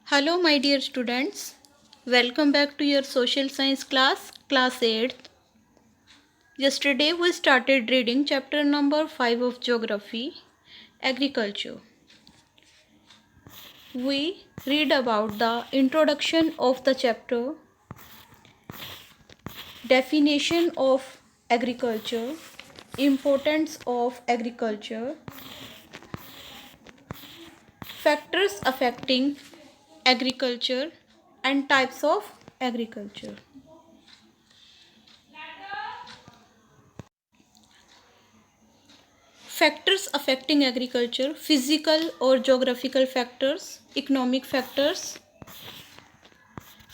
Hello, my dear students. Welcome back to your social science class, class 8th. Yesterday we started reading chapter number 5 of geography, agriculture. We read about the introduction of the chapter, definition of agriculture, importance of agriculture, factors affecting agriculture, and types of agriculture. Factors affecting agriculture: physical or geographical factors, economic factors.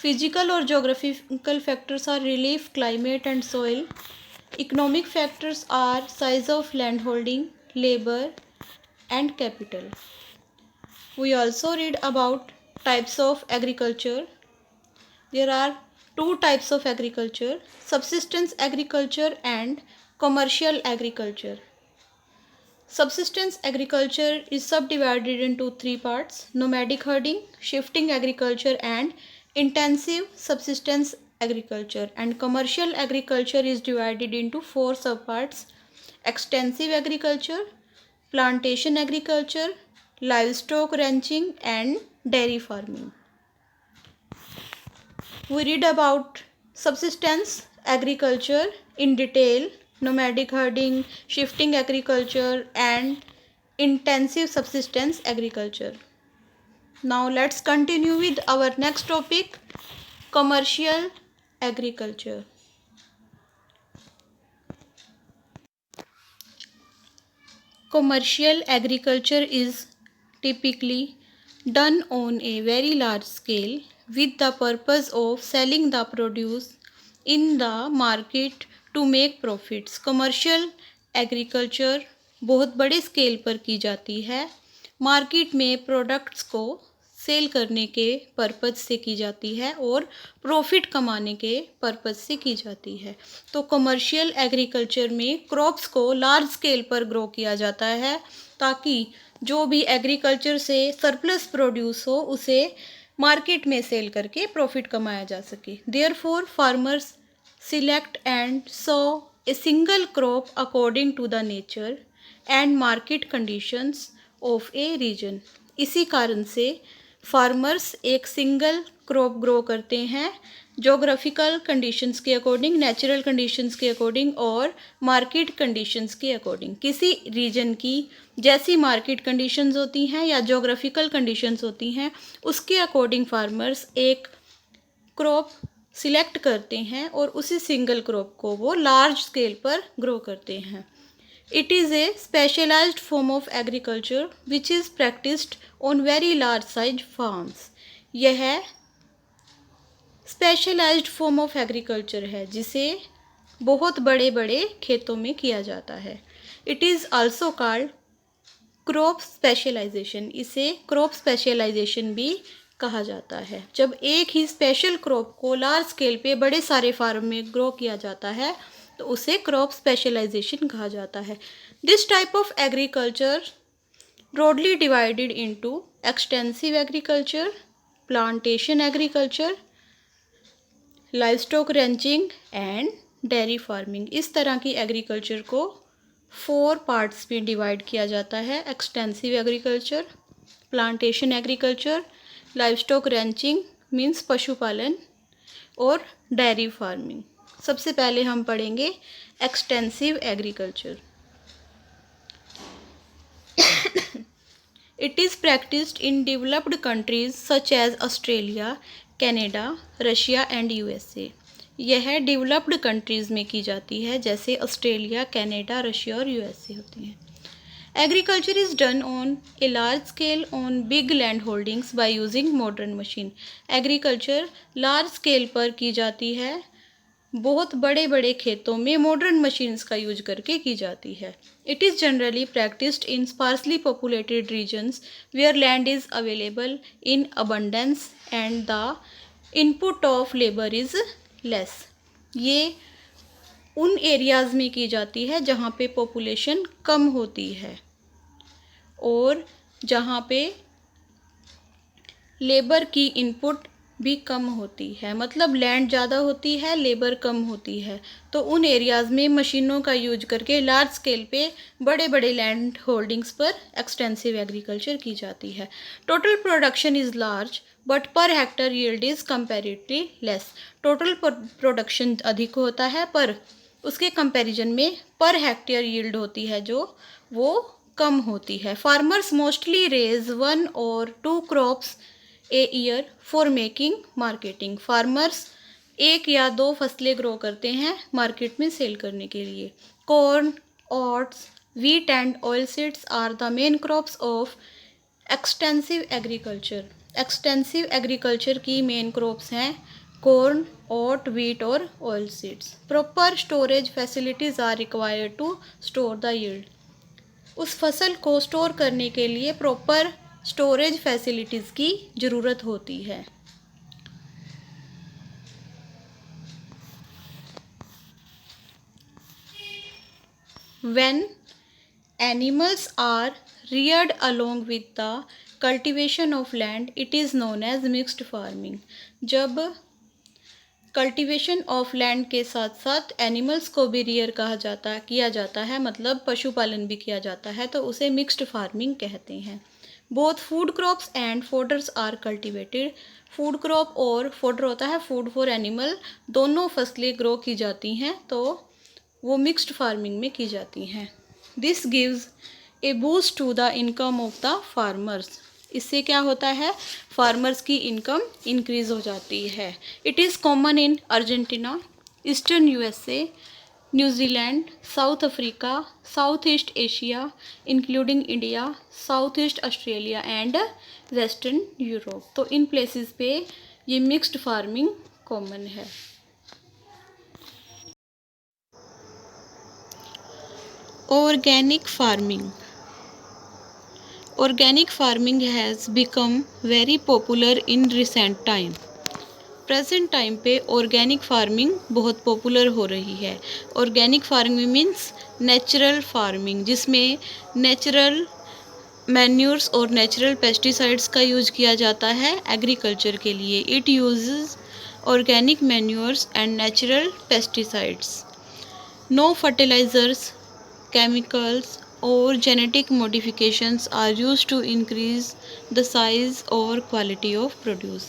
Physical or geographical factors are relief, climate and soil. Economic factors are size of landholding, labor and capital. We also read about types of agriculture. There are two types of agriculture: subsistence agriculture and commercial agriculture. Subsistence agriculture is subdivided into three parts: nomadic herding, shifting agriculture and intensive subsistence agriculture. And commercial agriculture is divided into four subparts: extensive agriculture, plantation agriculture, livestock ranching and dairy farming. We read about subsistence agriculture in detail: nomadic herding, shifting agriculture and intensive subsistence agriculture. Now let's continue with our next topic, commercial agriculture. Commercial agriculture is typically done on a very large scale with the purpose of selling the produce in the market to make profits. Commercial agriculture बहुत बड़े scale पर की जाती है, market में products को cell करने के पर्पज़ से की जाती है और प्रॉफिट कमाने के पर्पज़ से की जाती है। तो कमर्शियल एग्रीकल्चर में क्रॉप्स को लार्ज स्केल पर ग्रो किया जाता है ताकि जो भी एग्रीकल्चर से सरप्लस प्रोड्यूस हो उसे मार्केट में सेल करके प्रॉफिट कमाया जा सके। Therefore farmers select and sow a single crop according to the nature and market conditions of a region. इसी कारण से फार्मर्स एक सिंगल क्रॉप ग्रो करते हैं जोग्राफिकल कंडीशंस के अकॉर्डिंग, नेचुरल कंडीशंस के अकॉर्डिंग और मार्केट कंडीशंस के अकॉर्डिंग। किसी रीजन की जैसी मार्केट कंडीशंस होती हैं या जोग्राफिकल कंडीशंस होती हैं उसके अकॉर्डिंग फार्मर्स एक क्रॉप सिलेक्ट करते हैं और उसी सिंगल क्रॉप को वो लार्ज स्केल पर ग्रो करते हैं। It is a specialized form of agriculture which is practiced on very large size farms. यह स्पेशलाइज्ड फॉर्म ऑफ एग्रीकल्चर है जिसे बहुत बड़े बड़े खेतों में किया जाता है। It is also called crop specialisation. इसे क्रॉप स्पेशलाइजेशन भी कहा जाता है। जब एक ही स्पेशल क्रॉप को लार्ज स्केल पे बड़े सारे फार्म में ग्रो किया जाता है तो उसे क्रॉप स्पेशलाइजेशन कहा जाता है। This type of agriculture broadly divided into extensive agriculture, plantation agriculture, livestock wrenching and dairy farming. इस तरह की एग्रीकल्चर को फोर पार्ट्स में डिवाइड किया जाता है: extensive agriculture, plantation agriculture, livestock ranching means पशुपालन और डेयरी फार्मिंग। सबसे पहले हम पढ़ेंगे extensive agriculture. It is practised in developed countries such as Australia, Canada, Russia and USA. यह डेवलप्ड कंट्रीज़ में की जाती है जैसे ऑस्ट्रेलिया, कनाडा, रशिया और यूएसए होती हैं। Agriculture is done on a large scale on big land holdings by using modern machine. Agriculture large scale पर की जाती है बहुत बड़े बड़े खेतों में मॉडर्न मशीन्स का यूज करके की जाती है। It is generally practised in sparsely populated regions where land is available in abundance and the input of labour is less. ये उन एरियाज़ में की जाती है जहाँ पे पॉपुलेशन कम होती है और जहाँ पे लेबर की इनपुट भी कम होती है, मतलब लैंड ज़्यादा होती है, लेबर कम होती है। तो उन एरियाज़ में मशीनों का यूज करके लार्ज स्केल पे बड़े बड़े लैंड होल्डिंग्स पर एक्सटेंसिव एग्रीकल्चर की जाती है। Total production is large but per hectare yield is comparatively less. Total production अधिक होता है पर उसके कंपैरिजन में पर हेक्टेयर यील्ड होती है जो वो कम होती है। Farmers mostly raise 1 or 2 crops a year for making marketing. Farmers 1 या 2 फसलें ग्रो करते हैं मार्केट में सेल करने के लिए। Corn, oats, wheat and oil seeds are the main crops of extensive agriculture. Extensive agriculture की मेन क्रॉप्स हैं कॉर्न, ओट, व्हीट और oil seeds. Proper storage facilities are required to store the yield. उस फसल को store करने के लिए proper storage facilities की ज़रूरत होती है। When animals are reared along with the cultivation of land, it is known as mixed farming। जब कल्टीवेशन ऑफ लैंड के साथ साथ एनिमल्स को भी रियर किया जाता है, मतलब पशुपालन भी किया जाता है, तो उसे मिक्स्ड फार्मिंग कहते हैं। Both food crops and fodders are cultivated. Food crop और फोडर होता है फूड फॉर एनिमल, दोनों फसलें ग्रो की जाती हैं, तो वो मिक्स्ड फार्मिंग में की जाती हैं। This gives a boost to the income of the farmers. इससे क्या होता है, फार्मर्स की इनकम इंक्रीज हो जाती है। It is common in Argentina, eastern USA, New Zealand, south Africa, south east Asia including India, south east Australia and western Europe. तो in places पे ये मिक्स्ड फार्मिंग कॉमन है। Organic farming. Organic farming has become very popular in recent time। Present time पे organic farming बहुत popular हो रही है। Organic farming means natural farming, जिसमें नेचुरल मैन्यूर्स और नेचुरल पेस्टिसाइड्स का यूज किया जाता है एग्रीकल्चर के लिए। It uses organic manures and natural pesticides. No fertilisers, chemicals or genetic modifications are used to increase the size or quality of produce।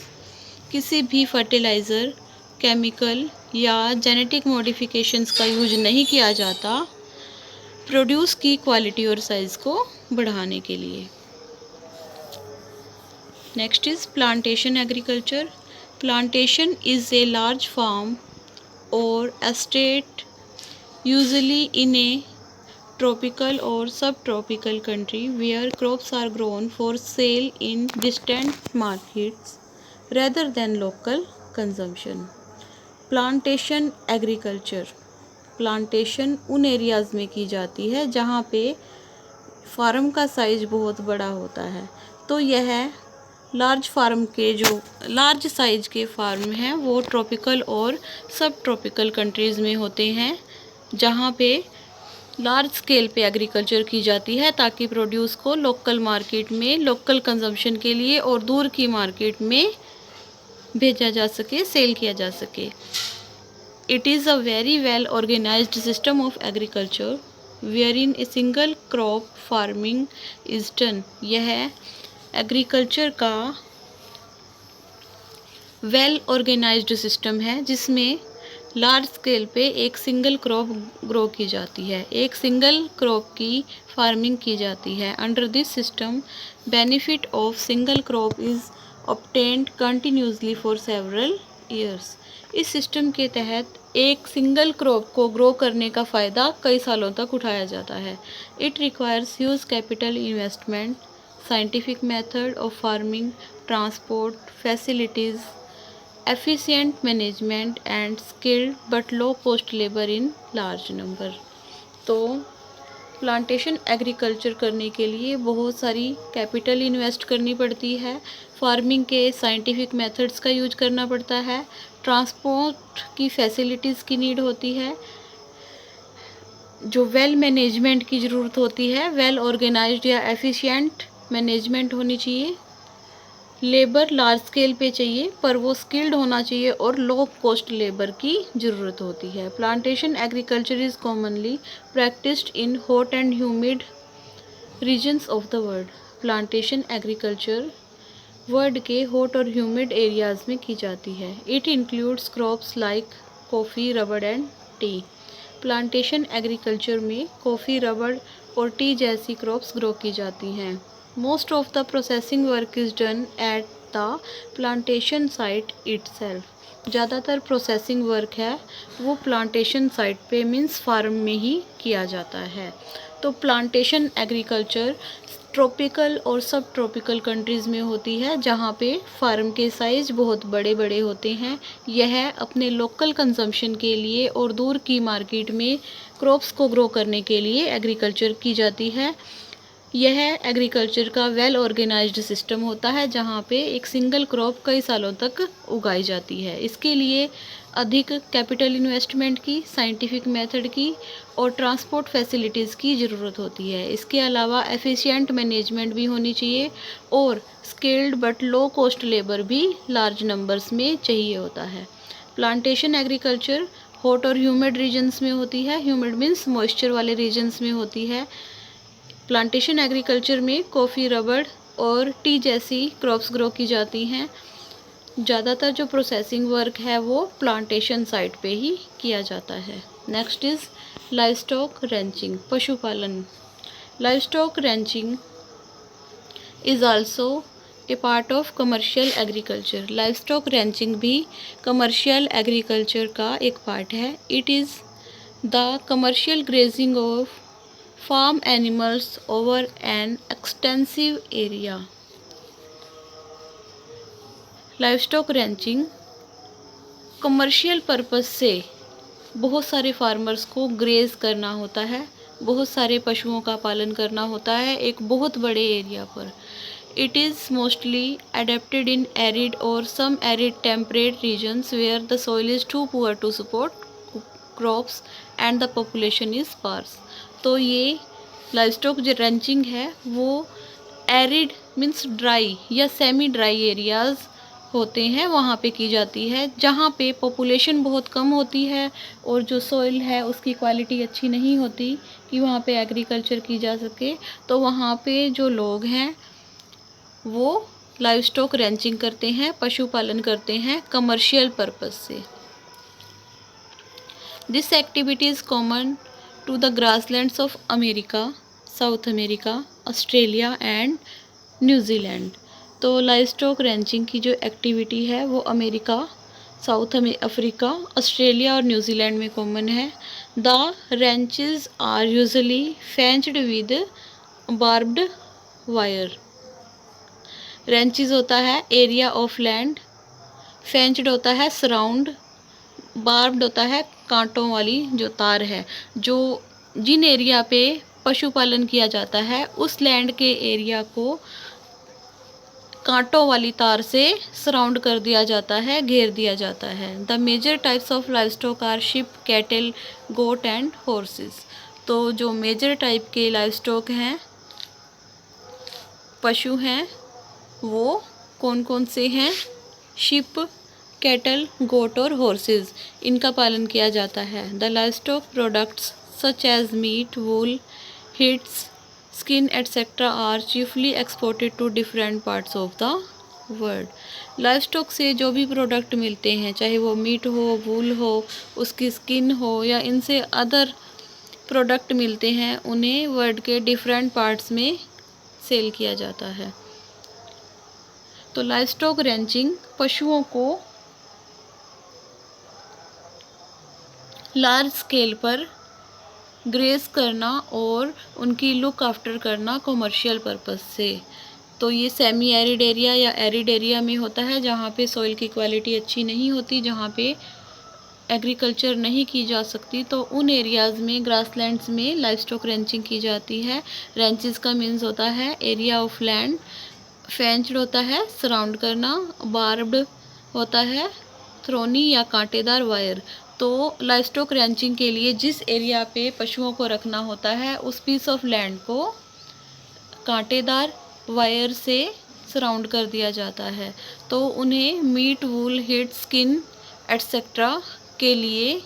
किसी भी फर्टिलाइज़र, केमिकल या जेनेटिक मॉडिफिकेशंस का यूज नहीं किया जाता प्रोड्यूस की क्वालिटी और साइज़ को बढ़ाने के लिए। Next is plantation agriculture. Plantation is a large farm और estate usually in a tropical or subtropical country where crops are grown for sale in distant markets rather than local consumption। Plantation agriculture. Plantation उन areas में की जाती है जहाँ पे farm का size बहुत बड़ा होता है। तो यह लार्ज साइज के फार्म हैं वो ट्रॉपिकल और सब ट्रॉपिकल कंट्रीज़ में होते हैं, जहाँ पे लार्ज स्केल पे एग्रीकल्चर की जाती है ताकि प्रोड्यूस को लोकल मार्केट में लोकल कंजम्पशन के लिए और दूर की मार्केट में भेजा जा सके, सेल किया जा सके। It is a very well organised system of agriculture where in a single crop farming is done. यह एग्रीकल्चर का वेल ऑर्गेनाइज्ड सिस्टम है जिसमें लार्ज स्केल पे एक सिंगल क्रॉप ग्रो की जाती है, एक सिंगल क्रॉप की फार्मिंग की जाती है। Under this system benefit of single crop is obtained continuously for several years. इस सिस्टम के तहत एक सिंगल क्रॉप को ग्रो करने का फ़ायदा कई सालों तक उठाया जाता है। It requires huge capital investment, scientific method of farming, transport facilities, efficient management and skilled but low cost labor in large number। तो प्लांटेशन एग्रीकल्चर करने के लिए बहुत सारी कैपिटल इन्वेस्ट करनी पड़ती है, फार्मिंग के साइंटिफिक मेथड्स का यूज करना पड़ता है, ट्रांसपोर्ट की फैसिलिटीज़ की नीड होती है, जो वेल मैनेजमेंट की ज़रूरत होती है, वेल ऑर्गेनाइज्ड या एफिशिएंट मैनेजमेंट होनी चाहिए। लेबर लार्ज स्केल पे चाहिए, पर वो स्किल्ड होना चाहिए और लो कॉस्ट लेबर की ज़रूरत होती है। Plantation agriculture is commonly practised in hot and humid regions of the world. Plantation agriculture world के हॉट और ह्यूमिड एरियाज़ में की जाती है। It includes crops like coffee, rubber and tea. Plantation agriculture में कॉफ़ी, रबड़ और टी जैसी क्रॉप्स ग्रो की जाती हैं। Most of the processing work is done at the plantation site itself. ज़्यादातर प्रोसेसिंग वर्क है वो प्लांटेशन साइट पे मीन्स फार्म में ही किया जाता है। तो प्लांटेशन एग्रीकल्चर ट्रॉपिकल और सब ट्रॉपिकल कंट्रीज़ में होती है, जहाँ पे फार्म के साइज़ बहुत बड़े बड़े होते हैं। यह अपने लोकल कंजम्पशन के लिए और दूर की मार्केट में क्रॉप्स को ग्रो करने के लिए एग्रीकल्चर की जाती है। यह एग्रीकल्चर का वेल ऑर्गेनाइज्ड सिस्टम होता है, जहाँ पे एक सिंगल क्रॉप कई सालों तक उगाई जाती है। इसके लिए अधिक कैपिटल इन्वेस्टमेंट की, साइंटिफिक मेथड की और ट्रांसपोर्ट फैसिलिटीज़ की ज़रूरत होती है। इसके अलावा एफिशिएंट मैनेजमेंट भी होनी चाहिए और skilled but low cost labour भी लार्ज नंबर्स में चाहिए होता है। प्लांटेशन एग्रीकल्चर हॉट और ह्यूमिड रीजन्स में होती है। ह्यूमिड मीन्स मॉइस्चर वाले रीजन्स में होती है। प्लांटेशन एग्रीकल्चर में कॉफ़ी, रबड़ और टी जैसी क्रॉप्स ग्रो की जाती हैं। ज़्यादातर जो प्रोसेसिंग वर्क है वो प्लांटेशन साइट पे ही किया जाता है। नेक्स्ट इज़ लाइवस्टॉक रैंचिंग, पशुपालन। Livestock ranching is also a part of commercial agriculture. Livestock ranching भी कमर्शियल एग्रीकल्चर का एक पार्ट है। It is the commercial grazing of farm animals over an extensive area. Livestock ranching commercial purpose से बहुत सारे farmers को graze करना होता है, बहुत सारे पशुओं का पालन करना होता है एक बहुत बड़े एरिया पर। It is mostly adapted in arid और semi arid temperate regions where the soil is too poor to support crops and the population is sparse. तो ये लाइवस्टॉक जो रैंचिंग है वो एरिड मीन्स ड्राई या सेमी ड्राई एरियाज़ होते हैं वहाँ पे की जाती है, जहाँ पे पॉपुलेशन बहुत कम होती है और जो सॉइल है उसकी क्वालिटी अच्छी नहीं होती कि वहाँ पे एग्रीकल्चर की जा सके। तो वहाँ पे जो लोग हैं वो लाइवस्टॉक रैंचिंग करते हैं, पशुपालन करते हैं कमर्शियल पर्पस से। This activity is common to the grasslands of America, South America, Australia and New Zealand. तो लाइवस्टॉक रैंचिंग की जो एक्टिविटी है वो अमेरिका, साउथ अफ्रीका, ऑस्ट्रेलिया और न्यूजीलैंड में कॉमन है। The ranches are usually fenced with barbed wire. Ranches होता है एरिया ऑफ लैंड, फेंच्ड होता है सराउंड, बार्ब्ड होता है कांटों वाली जो तार है। जो जिन एरिया पे पशुपालन किया जाता है उस लैंड के एरिया को कांटों वाली तार से सराउंड कर दिया जाता है, घेर दिया जाता है। The major types of livestock are sheep, cattle, goat and horses. तो जो मेजर टाइप के लाइवस्टॉक हैं, पशु हैं, वो कौन कौन से हैं? शिप, कैटल, गोट और हॉर्सेस, इनका पालन किया जाता है। The livestock products such as meat, wool, hides, skin etcetera are chiefly exported to different parts of the world. Livestock से जो भी प्रोडक्ट मिलते हैं, चाहे वो मीट हो, वूल हो, उसकी स्किन हो या इनसे अदर प्रोडक्ट मिलते हैं, उन्हें वर्ल्ड के डिफरेंट पार्ट्स में सेल किया जाता है। तो लाइवस्टॉक रैंचिंग पशुओं को लार्ज स्केल पर ग्रेस करना और उनकी लुक आफ्टर करना कमर्शियल पर्पस से। तो ये सेमी एरिड एरिया या एरिड एरिया में होता है, जहाँ पे सॉइल की क्वालिटी अच्छी नहीं होती, जहाँ पे एग्रीकल्चर नहीं की जा सकती, तो उन एरियाज़ में, ग्रासलैंड्स में लाइवस्टॉक रैंचिंग की जाती है। रैंचेस का मीन्स होता है एरिया ऑफ लैंड, फेंच्ड होता है सराउंड करना, बार्ब्ड होता है थ्रोनी या कांटेदार वायर। तो लाइवस्टॉक रैंचिंग के लिए जिस एरिया पे पशुओं को रखना होता है उस पीस ऑफ लैंड को कांटेदार वायर से सराउंड कर दिया जाता है, तो उन्हें मीट, वूल, हिट, स्किन एट्सेट्रा के लिए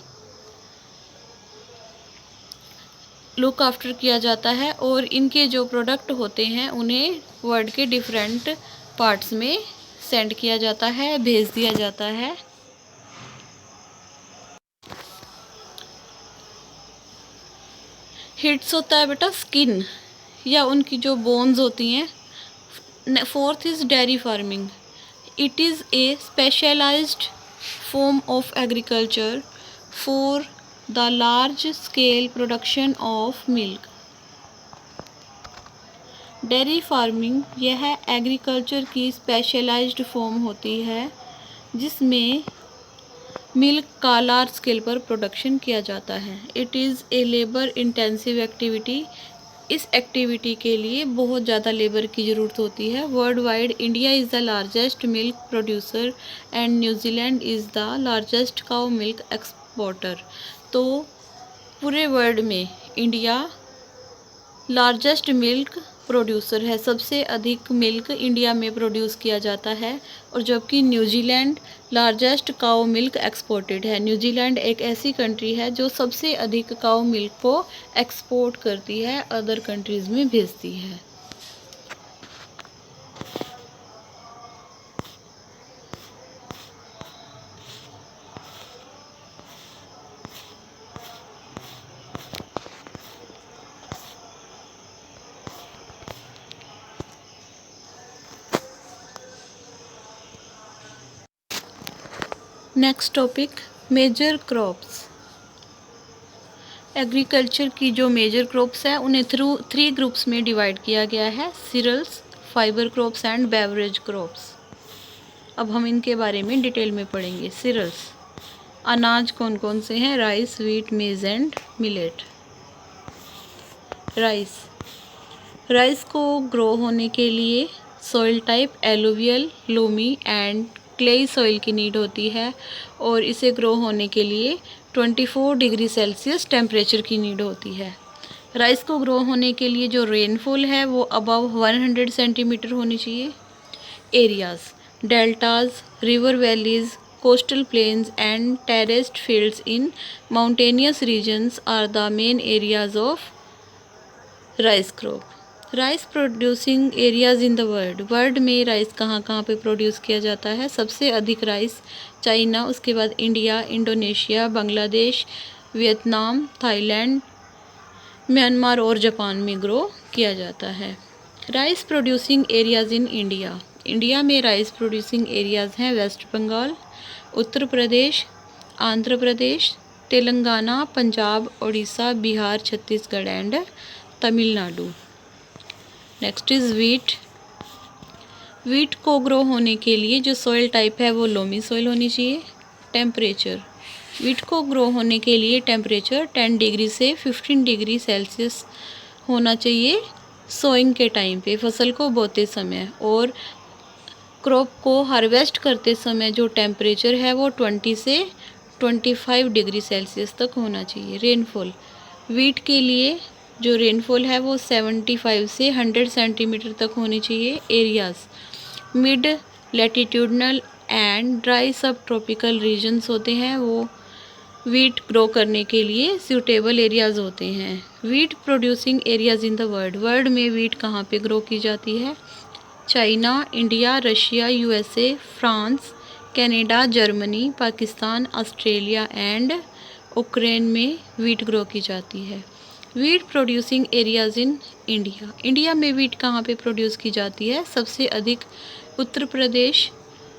लुक आफ्टर किया जाता है और इनके जो प्रोडक्ट होते हैं उन्हें वर्ल्ड के डिफरेंट पार्ट्स में सेंड किया जाता है, भेज दिया जाता है। हिट्स होता है बेटा स्किन या उनकी जो बोन्स होती हैं। Fourth is dairy farming. It is a specialised form of agriculture for the large scale production of milk. Dairy farming यह एग्रीकल्चर की स्पेशलाइज्ड फॉर्म होती है जिसमें मिल्क का लार्ज स्केल पर प्रोडक्शन किया जाता है। It is a labour intensive activity. इस एक्टिविटी के लिए बहुत ज़्यादा लेबर की ज़रूरत होती है। World wide India is the largest milk producer and New Zealand is the largest cow milk exporter. तो पूरे वर्ल्ड में इंडिया लार्जेस्ट मिल्क प्रोड्यूसर है, सबसे अधिक मिल्क इंडिया में प्रोड्यूस किया जाता है। और जबकि New Zealand largest cow milk exported है। न्यूजीलैंड एक ऐसी कंट्री है जो सबसे अधिक काउ मिल्क को एक्सपोर्ट करती है, अदर कंट्रीज़ में भेजती है। Next topic major crops. Agriculture की जो मेजर क्रॉप्स है उन्हें थ्री ग्रुप्स में डिवाइड किया गया है, cereals, fibre crops and beverage crops. अब हम इनके बारे में डिटेल में पढ़ेंगे। सीरियल्स, अनाज कौन कौन से हैं? राइस, व्हीट, मेज एंड मिलेट। राइस को ग्रो होने के लिए soil type alluvial, loamy and clayey soil की नीड होती है और इसे ग्रो होने के लिए 24 डिग्री सेल्सियस टेम्परेचर की नीड होती है। राइस को ग्रो होने के लिए जो रेनफॉल है वो अबव 100 सेंटीमीटर होनी चाहिए। Areas, deltas, river valleys, coastal plains and terraced fields in mountainous regions are the main areas of rice crop. Rice producing areas in the world में राइस कहाँ कहाँ पे प्रोड्यूस किया जाता है? सबसे अधिक राइस चाइना, उसके बाद India, Indonesia, Bangladesh, Vietnam, Thailand, Myanmar और जापान में ग्रो किया जाता है। Rice producing areas in India में राइस प्रोड्यूसिंग एरियाज़ हैं West Bengal, Uttar Pradesh, Andhra Pradesh, Telangana, Punjab, Orissa, Bihar, Chhattisgarh and Tamil Nadu. Next is wheat. Wheat को ग्रो होने के लिए जो सॉइल टाइप है वो लोमी सॉइल होनी चाहिए। टेम्परेचर, व्हीट को ग्रो होने के लिए टेम्परेचर 10 डिग्री से 15 डिग्री सेल्सियस होना चाहिए सोइंग के टाइम पे, फसल को बोते समय। और क्रॉप को हार्वेस्ट करते समय जो टेम्परेचर है वो 20 से 25 डिग्री सेल्सियस तक होना चाहिए। रेनफॉल, व्हीट के लिए जो रेनफॉल है वो 75 से 100 सेंटीमीटर तक होनी चाहिए। Areas, mid latitudinal and dry सब ट्रॉपिकल रीजन्स होते हैं, वो व्हीट ग्रो करने के लिए सूटेबल एरियाज़ होते हैं। Wheat producing areas in the world में व्हीट कहाँ पे ग्रो की जाती है? China, India, Russia, USA, France, Canada, Germany, Pakistan, Australia and Ukraine में व्हीट ग्रो की जाती है। Wheat producing areas in India में व्हीट कहाँ पे प्रोड्यूस की जाती है? सबसे अधिक उत्तर प्रदेश,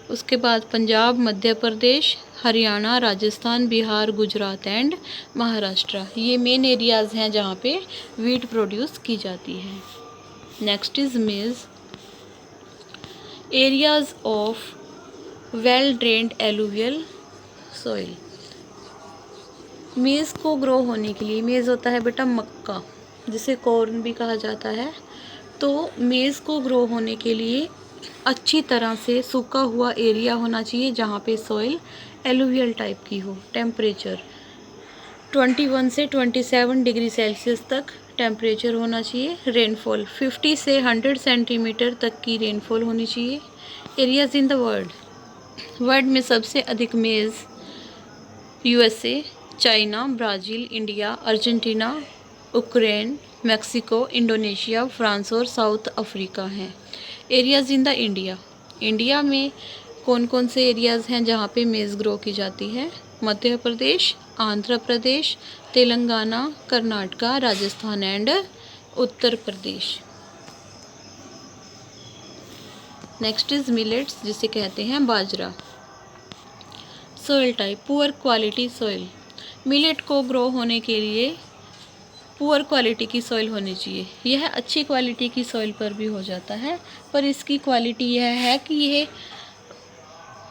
उसके बाद पंजाब, मध्य प्रदेश, हरियाणा, राजस्थान, बिहार, गुजरात एंड महाराष्ट्र। ये मेन एरियाज़ हैं जहाँ पे व्हीट प्रोड्यूस की जाती है। नेक्स्ट इज़ मेज। Areas of well drained alluvial soil. मेज़ को ग्रो होने के लिए, मेज़ होता है बेटा मक्का जिसे कॉर्न भी कहा जाता है, तो मेज़ को ग्रो होने के लिए अच्छी तरह से सूखा हुआ एरिया होना चाहिए जहाँ पे सॉइल एलुवियल टाइप की हो। टेम्परेचर 21 से 27 डिग्री सेल्सियस तक टेम्परेचर होना चाहिए। रेनफॉल 50 से 100 सेंटीमीटर तक की रेनफॉल होनी चाहिए। एरियाज़ इन द वर्ल्ड में सबसे अधिक मेज़ USA, China, Brazil, India, Argentina, Ukraine, Mexico, Indonesia, France और साउथ अफ्रीका हैं। एरियाज़ इन द इंडिया में कौन कौन से एरियाज़ हैं जहाँ पे मेज़ ग्रो की जाती है? Madhya Pradesh, Andhra Pradesh, Telangana, Karnataka, Rajasthan and Uttar Pradesh. Next is millets, जिसे कहते हैं बाजरा। Soil type poor quality soil. Millet को ग्रो होने के लिए पुअर क्वालिटी की सॉइल होनी चाहिए। यह अच्छी क्वालिटी की सॉइल पर भी हो जाता है, पर इसकी क्वालिटी यह है कि यह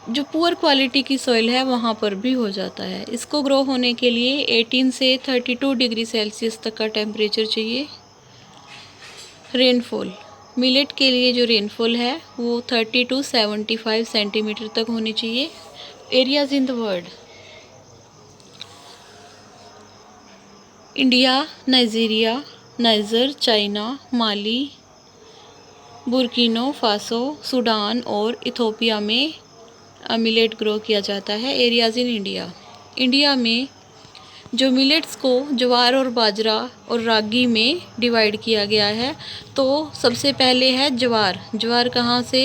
जो पुअर क्वालिटी की सॉइल है वहाँ पर भी हो जाता है। इसको ग्रो होने के लिए 18 से 32 डिग्री सेल्सियस तक का टेम्परेचर चाहिए। रेनफॉल मिलेट के लिए जो रेनफॉल है वो 30 to 75 सेंटीमीटर तक होनी चाहिए। Areas in the world India, Nigeria, Niger, China, Mali, Burkina Faso, Sudan और इथोपिया में मिलेट ग्रो किया जाता है। एरियाज़ इन इंडिया में जो मिलेट्स को ज्वार और बाजरा और रागी में डिवाइड किया गया है। तो सबसे पहले है ज्वार कहाँ से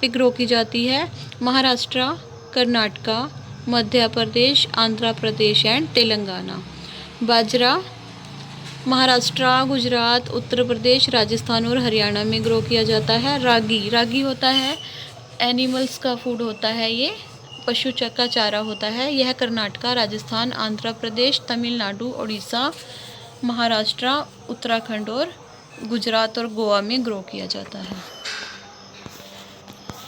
ग्रो की जाती है? महाराष्ट्र, कर्नाटका, मध्य प्रदेश, आंध्र प्रदेश एंड तेलंगाना। बाजरा महाराष्ट्र, गुजरात, उत्तर प्रदेश, राजस्थान और हरियाणा में ग्रो किया जाता है। रागी होता है एनिमल्स का फूड होता है, ये पशु का चारा होता है। यह कर्नाटका, राजस्थान, आंध्र प्रदेश, तमिलनाडु, उड़ीसा, महाराष्ट्र, उत्तराखंड और गुजरात और गोवा में ग्रो किया जाता है।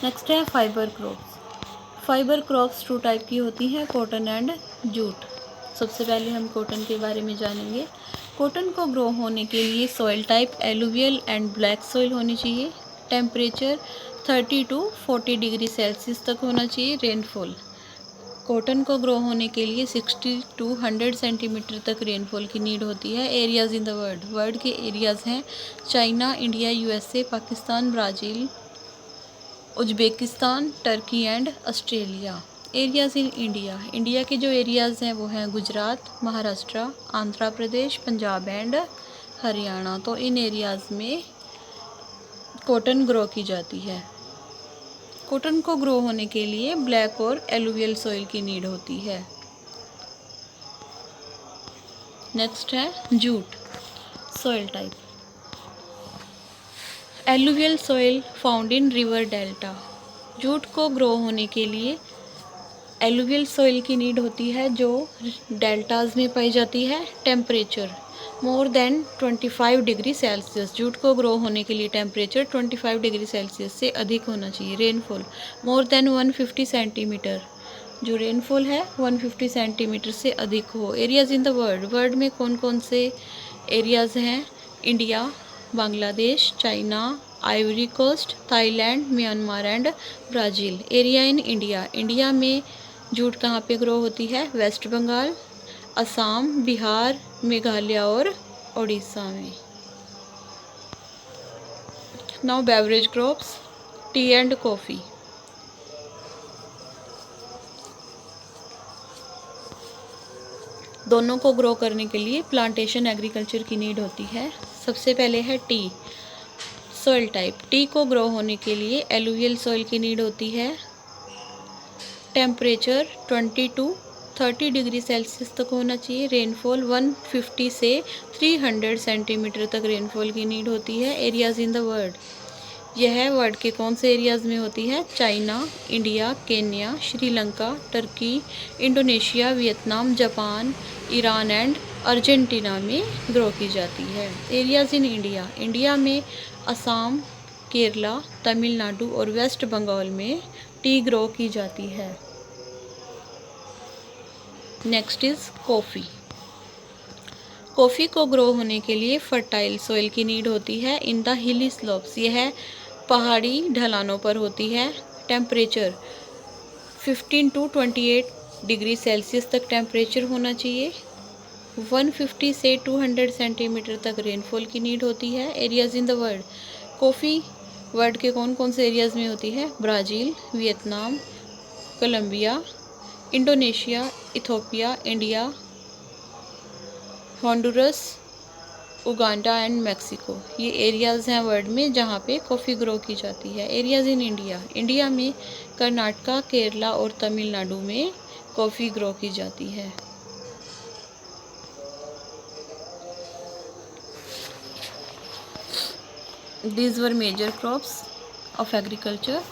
नेक्स्ट है फाइबर क्रॉप्स 2 टाइप की होती हैं, कॉटन एंड जूट। सबसे पहले हम कॉटन के बारे में जानेंगे। कॉटन को ग्रो होने के लिए soil type alluvial and black soil होनी चाहिए। टेम्परेचर 30 to 40 डिग्री सेल्सियस तक होना चाहिए। रेनफॉल कॉटन को ग्रो होने के लिए 60 to 100 सेंटीमीटर तक रेनफॉल की नीड होती है। एरियाज़ इन द वर्ल्ड के एरियाज़ हैं China, India, USA, Pakistan, Brazil, Uzbekistan, Turkey and Australia. Areas in India के जो एरियाज़ हैं वो हैं गुजरात, महाराष्ट्र, आंध्र प्रदेश, पंजाब एंड हरियाणा। तो इन एरियाज़ में कॉटन ग्रो की जाती है। कॉटन को ग्रो होने के लिए ब्लैक और एलुवियल सॉइल की नीड होती है। नेक्स्ट है jute soil type alluvial soil found in river delta. Jute को ग्रो होने के लिए एलुवियल सॉइल की नीड होती है जो डेल्टाज में पाई जाती है। Temperature more than 25 degree Celsius. Jute को ग्रो होने के लिए टेम्परेचर 25 डिग्री सेल्सियस से अधिक होना चाहिए। Rainfall more than 150 centimetre. जो रेनफॉल है 150 सेंटीमीटर से अधिक हो। एरियाज़ इन द वर्ल्ड में कौन कौन से एरियाज़ हैं? India, Bangladesh, China, Ivory Coast, Thailand, Myanmar and Brazil. Area in India में जूट कहाँ पे ग्रो होती है? वेस्ट बंगाल, असम, बिहार, मेघालय और उड़ीसा में। Now beverage crops tea and coffee. दोनों को ग्रो करने के लिए प्लांटेशन एग्रीकल्चर की नीड होती है। सबसे पहले है टी सॉइल टाइप। टी को ग्रो होने के लिए एलुवियल सॉइल की नीड होती है। टेम्परेचर 20 to 30 डिग्री सेल्सियस तक होना चाहिए। रेनफॉल 150 से 300 सेंटीमीटर तक रेनफॉल की नीड होती है। एरियाज़ इन द वर्ल्ड यह वर्ल्ड के कौन से एरियाज़ में होती है? China, India, Kenya, Sri Lanka, Turkey, Indonesia, Vietnam, Japan, Iran and Argentina में ग्रो की जाती है। एरियाज़ इन इंडिया में असम, केरला, तमिलनाडु और वेस्ट बंगाल में टी ग्रो की जाती है। नेक्स्ट इज़ कॉफ़ी को ग्रो होने के लिए फर्टाइल सॉइल की नीड होती है इन द हिली स्लोप्स। यह पहाड़ी ढलानों पर होती है। टेम्परेचर 15 to 28 डिग्री सेल्सियस तक टेम्परेचर होना चाहिए। 150 से 200 सेंटीमीटर तक रेनफॉल की नीड होती है। Areas in the world, coffee world के कौन कौन से एरियाज़ में होती है? Brazil, Vietnam, Colombia, Indonesia, Ethiopia, India, Honduras, Uganda and Mexico. ये एरियाज़ हैं वर्ल्ड में जहाँ पे कॉफ़ी ग्रो की जाती है। एरियाज़ इन इंडिया, इंडिया में कर्नाटका, केरला और तमिलनाडु में कॉफ़ी ग्रो की जाती है। These were major crops of agriculture.